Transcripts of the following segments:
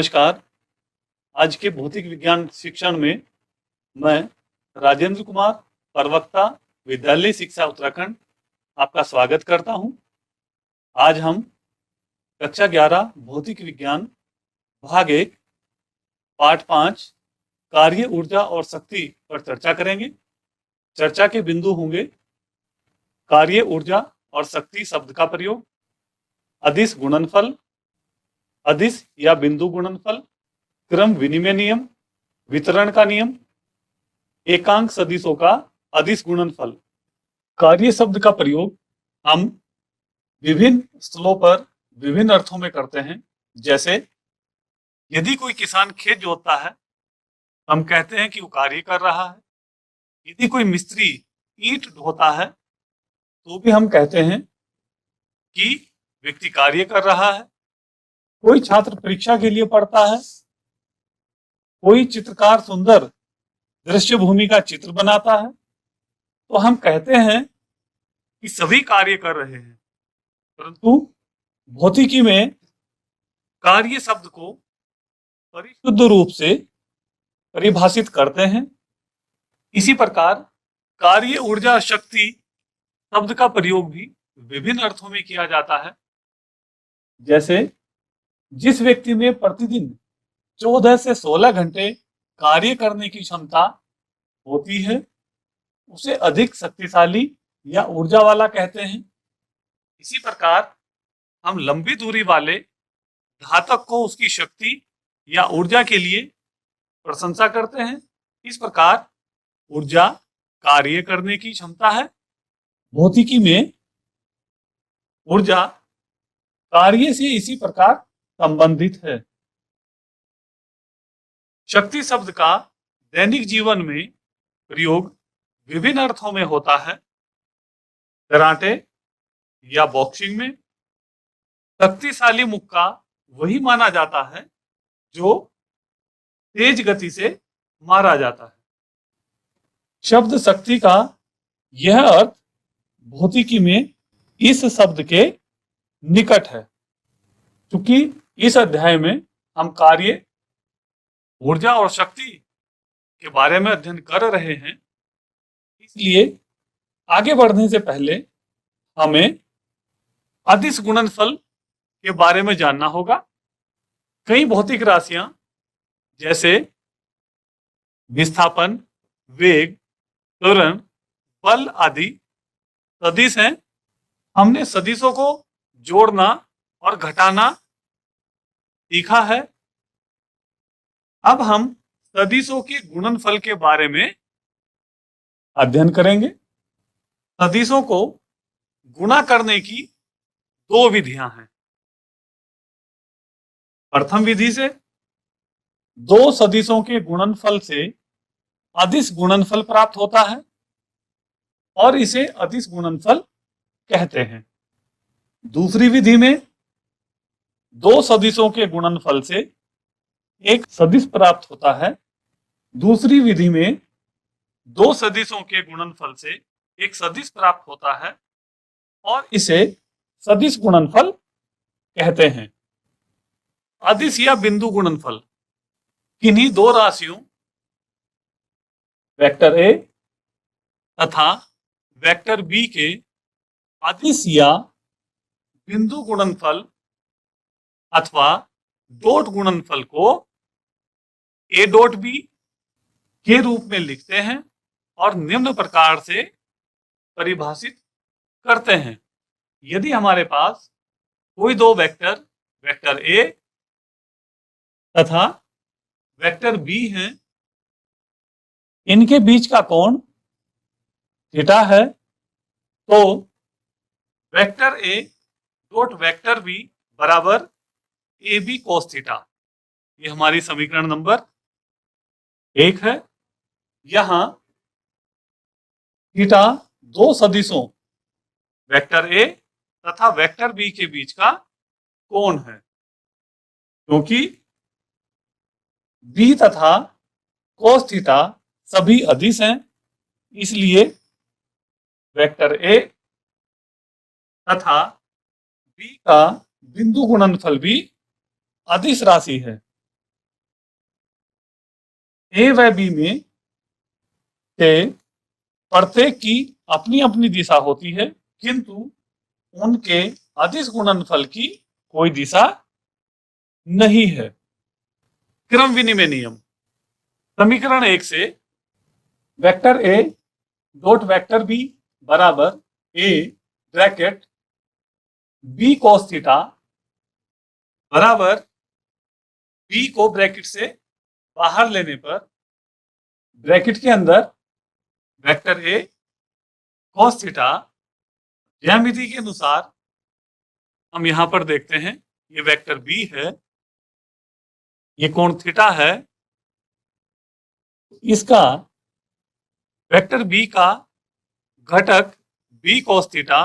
नमस्कार। आज के भौतिक विज्ञान शिक्षण में मैं राजेंद्र कुमार, प्रवक्ता, विद्यालय शिक्षा उत्तराखंड, आपका स्वागत करता हूं। आज हम कक्षा 11 भौतिक विज्ञान भाग 1 पाठ 5 कार्य, ऊर्जा और शक्ति पर चर्चा करेंगे। चर्चा के बिंदु होंगे कार्य, ऊर्जा और शक्ति शब्द का प्रयोग, अदिश गुणनफल, अदिश या बिंदु गुणनफल, क्रम विनिमय नियम, वितरण का नियम, एकांक सदिशों का अदिश गुणनफल। कार्य शब्द का प्रयोग हम विभिन्न स्थलों पर विभिन्न अर्थों में करते हैं। जैसे यदि कोई किसान खेत जोतता है, हम कहते हैं कि वो कार्य कर रहा है। यदि कोई मिस्त्री ईंट ढोता है, तो भी हम कहते हैं कि व्यक्ति कार्य कर रहा है। कोई छात्र परीक्षा के लिए पढ़ता है, कोई चित्रकार सुंदर दृश्य भूमि का चित्र बनाता है, तो हम कहते हैं कि सभी कार्य कर रहे हैं। परंतु भौतिकी में कार्य शब्द को परिशुद्ध रूप से परिभाषित करते हैं। इसी प्रकार कार्य, ऊर्जा, शक्ति शब्द का प्रयोग भी विभिन्न अर्थों में किया जाता है। जैसे जिस व्यक्ति में प्रतिदिन 14 से 16 घंटे कार्य करने की क्षमता होती है, उसे अधिक शक्तिशाली या ऊर्जा वाला कहते हैं। इसी प्रकार हम लंबी दूरी वाले धातक को उसकी शक्ति या ऊर्जा के लिए प्रशंसा करते हैं। इस प्रकार ऊर्जा कार्य करने की क्षमता है। भौतिकी में ऊर्जा कार्य से इसी प्रकार संबंधित है। शक्ति शब्द का दैनिक जीवन में प्रयोग विभिन्न अर्थों में होता है। कराटे या बॉक्सिंग में शक्तिशाली मुक्का वही माना जाता है जो तेज गति से मारा जाता है। शब्द शक्ति का यह अर्थ भौतिकी में इस शब्द के निकट है। क्योंकि इस अध्याय में हम कार्य, ऊर्जा और शक्ति के बारे में अध्ययन कर रहे हैं, इसलिए आगे बढ़ने से पहले हमें अदिश गुणनफल के बारे में जानना होगा। कई भौतिक राशियां जैसे विस्थापन, वेग, त्वरण, बल आदि सदिश हैं। हमने सदिशों को जोड़ना और घटाना सीखा है। अब हम सदिशों के गुणनफल के बारे में अध्ययन करेंगे। सदिशों को गुणा करने की दो विधियां हैं। प्रथम विधि से दो सदिशों के गुणनफल से अदिश गुणनफल प्राप्त होता है और इसे अदिश गुणनफल कहते हैं। दूसरी विधि में दो सदिशों के गुणनफल से एक सदिश प्राप्त होता है। दूसरी विधि में दो सदिशों के गुणनफल से एक सदिश प्राप्त होता है और इसे सदिश गुणनफल कहते हैं। अदिश या बिंदु गुणनफल किन्हीं दो राशियों वेक्टर ए तथा वेक्टर बी के अदिश या बिंदु गुणनफल अथवा डॉट गुणनफल को ए डॉट बी के रूप में लिखते हैं और निम्न प्रकार से परिभाषित करते हैं। यदि हमारे पास कोई दो वेक्टर, वेक्टर ए तथा वेक्टर बी हैं, इनके बीच का कोण थीटा है, तो vector A dot vector B बराबर ए बी कोस थीटा। ये हमारी समीकरण नंबर 1 है। यहां थीटा दो सदिशों वेक्टर ए तथा वेक्टर बी के बीच का कोण है। क्योंकि बी तथा कोस थीटा सभी अदिश हैं, इसलिए वेक्टर ए तथा बी का बिंदु गुणनफल भी अदिश राशि है। ए व बी में से प्रत्येक की अपनी अपनी दिशा होती है, किंतु उनके अदिश गुणनफल की कोई दिशा नहीं है। क्रम विनिमय नियम। समीकरण 1 से vector A dot vector B बराबर A bracket B cos theta बराबर बी को ब्रैकेट से बाहर लेने पर ब्रैकेट के अंदर वेक्टर ए कॉस थीटा ज्यामिति के अनुसार हम यहां पर देखते हैं, ये वेक्टर बी है, ये कोण थीटा है, इसका वेक्टर बी का घटक बी कॉस थीटा,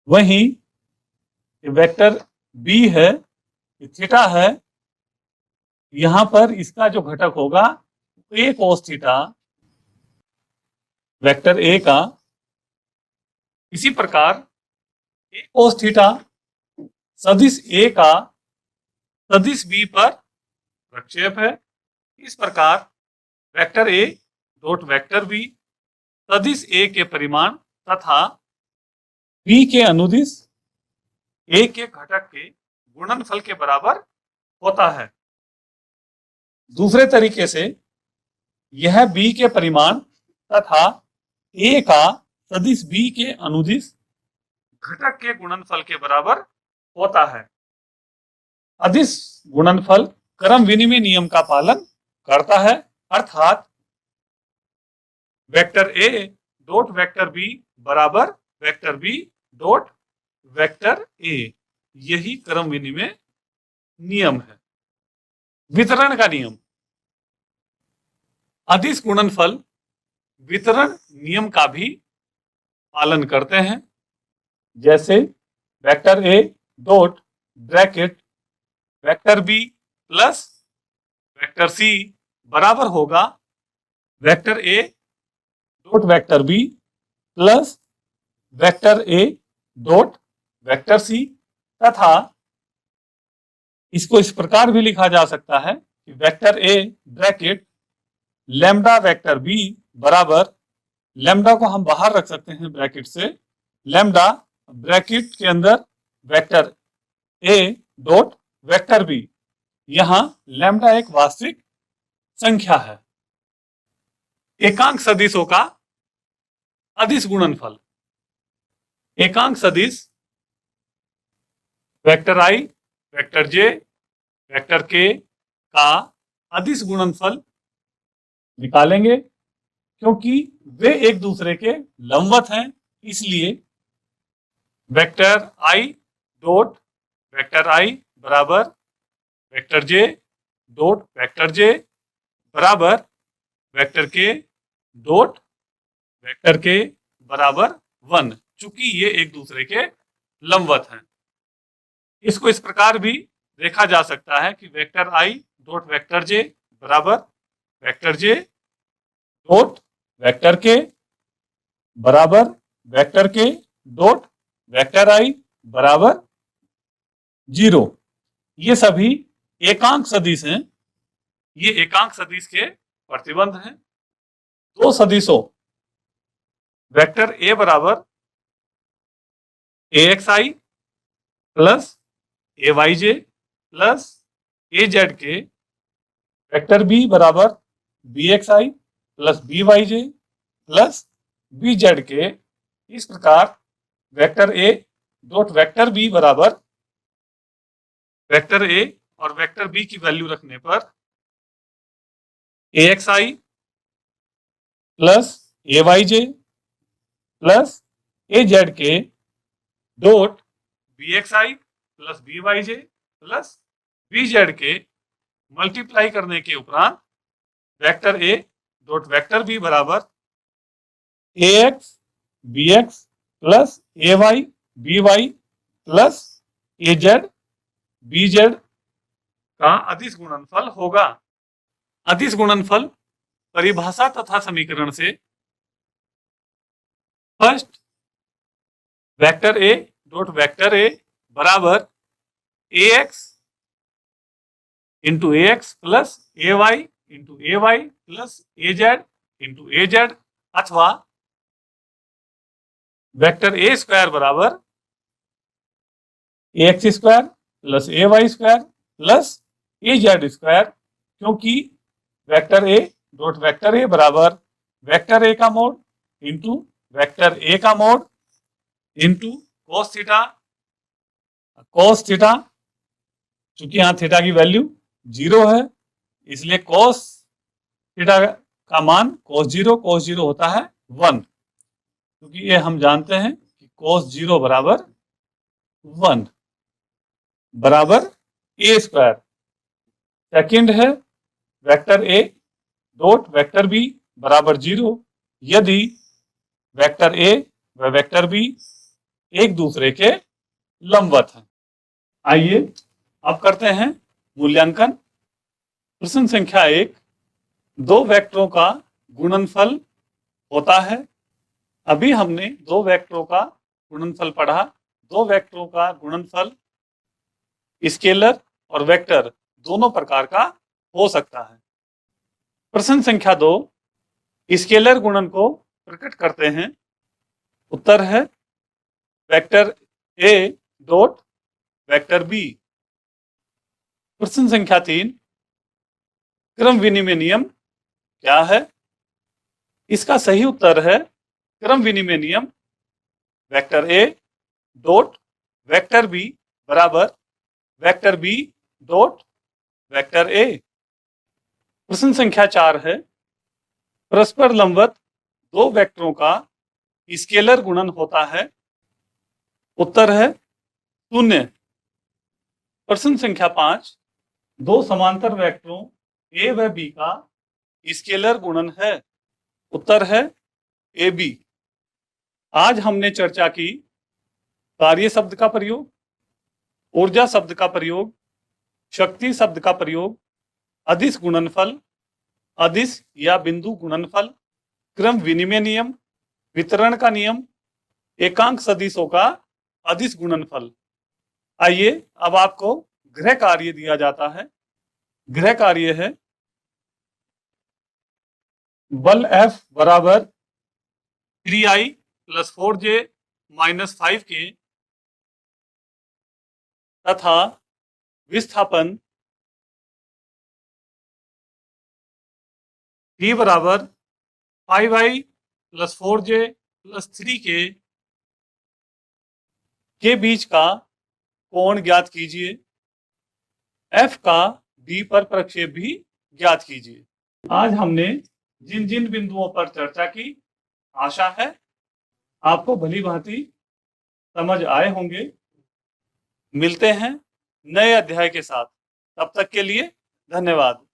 वहीं वेक्टर बी है, ये थीटा है, यहां पर इसका जो घटक होगा ए कॉस थीटा वेक्टर ए का। इसी प्रकार ए कॉस थीटा सदिश ए का सदिश बी पर प्रक्षेप है। इस प्रकार vector A dot vector B सदिश ए के परिमाण तथा बी के अनुदिश ए के घटक के गुणनफल के बराबर होता है। दूसरे तरीके से यह बी के परिमाण तथा ए का सदिश बी के अनुदिश घटक के गुणनफल के बराबर होता है। अदिश गुणनफल क्रम विनिमय नियम का पालन करता है, अर्थात vector A dot vector B बराबर vector B dot vector A, यही क्रम विनिमय नियम है। वितरण का नियम। अदिश गुणनफल वितरण नियम का भी पालन करते हैं। जैसे vector A dot bracket vector B plus vector C बराबर होगा vector A dot vector B plus vector A dot vector C, तथा इसको इस प्रकार भी लिखा जा सकता है कि vector A bracket lambda vector B बराबर, लैम्डा को हम बाहर रख सकते हैं ब्रैकेट से, लैम्डा ब्रैकेट के अंदर vector A dot vector B. यहां लैम्डा एक वास्तविक संख्या है। एकांक सदिशों का अदिश गुणनफल। एकांक सदिश वेक्टर आई, वेक्टर जे, वेक्टर के का अदिश गुणनफल निकालेंगे। क्योंकि वे एक दूसरे के लंबवत हैं, इसलिए वेक्टर आई डॉट वेक्टर आई बराबर वेक्टर जे डॉट वेक्टर जे बराबर वेक्टर के डॉट वेक्टर के बराबर 1, चूंकि ये एक दूसरे के लंबवत हैं। इसको इस प्रकार भी देखा जा सकता है कि वेक्टर आई डॉट वेक्टर जे बराबर वेक्टर जे डॉट वेक्टर के बराबर वेक्टर के डॉट वेक्टर आई बराबर 0। ये सभी एकांक सदिश हैं। ये एकांक सदिश के प्रतिबंध हैं। दो सदिशों वेक्टर ए बराबर A X I plus A Y J plus A Z K, vector B बराबर B X I plus B Y J plus B Z K. इस प्रकार vector A dot vector B बराबर vector A और vector B की value रखने पर A X I plus A Y J plus A Z K dot B X I plus B Y J plus B Z K multiply करने के उपरांत vector A dot vector B बराबर A X B X plus A Y B Y plus A Z B Z का अदिश गुणनफल होगा। अदिश गुणनफल परिभाषा तथा समीकरण से first vector A dot vector A बराबर A x into A x plus A Y into A Y plus A Z into A Z, अथवा वेक्टर ए स्क्वायर बराबर A x square plus A Y square plus A Z square, क्योंकि vector A dot vector A बराबर vector ए का mode into vector A का mode into cos theta, चूंकि यहां theta की value 0 है इसलिए कोस थीटा का मान कोस जीरो होता है 1, क्योंकि ये हम जानते हैं कि कोस 0 बराबर 1 बराबर ए स्क्वायर। सेकंड है vector A dot vector B बराबर 0 यदि वेक्टर ए व वेक्टर बी एक दूसरे के लंबवत हैं। आइए अब करते हैं मूल्यांकन। प्रश्न संख्या 1, दो वेक्टरों का गुणनफल होता है। अभी हमने दो वेक्टरों का गुणनफल पढ़ा। दो वेक्टरों का गुणनफल स्केलर और वेक्टर दोनों प्रकार का हो सकता है। प्रश्न संख्या 2, स्केलर गुणन को प्रकट करते हैं। उत्तर है vector A dot vector B. प्रश्न संख्या 3, क्रम विनिमय नियम क्या है? इसका सही उत्तर है क्रम विनिमय नियम vector A dot vector B बराबर vector B dot vector A. प्रश्न संख्या 4 है, परस्पर लंबवत दो वेक्टरों का स्केलर गुणन होता है। उत्तर है 0। प्रश्न संख्या 5, दो समांतर वेक्टरों ए व बी का स्केलर गुणन है। उत्तर है ए बी। आज हमने चर्चा की कार्य शब्द का प्रयोग, ऊर्जा शब्द का प्रयोग, शक्ति शब्द का प्रयोग, अदिश गुणनफल, अदिश या बिंदु गुणनफल, क्रम विनिमय नियम, वितरण का नियम, एकांक सदिशों का अदिश गुणनफल। आइए अब आपको गृह कार्य दिया जाता है। गृह कार्य है बल F बराबर 3I + 4J - 5K तथा विस्थापन T बराबर 5I + 4J + 3K के बीच का कोण ज्ञात कीजिए। F का B पर प्रक्षेप भी ज्ञात कीजिए। आज हमने जिन जिन बिंदुओं पर चर्चा की, आशा है आपको भली भांति समझ आए होंगे। मिलते हैं नए अध्याय के साथ, तब तक के लिए धन्यवाद।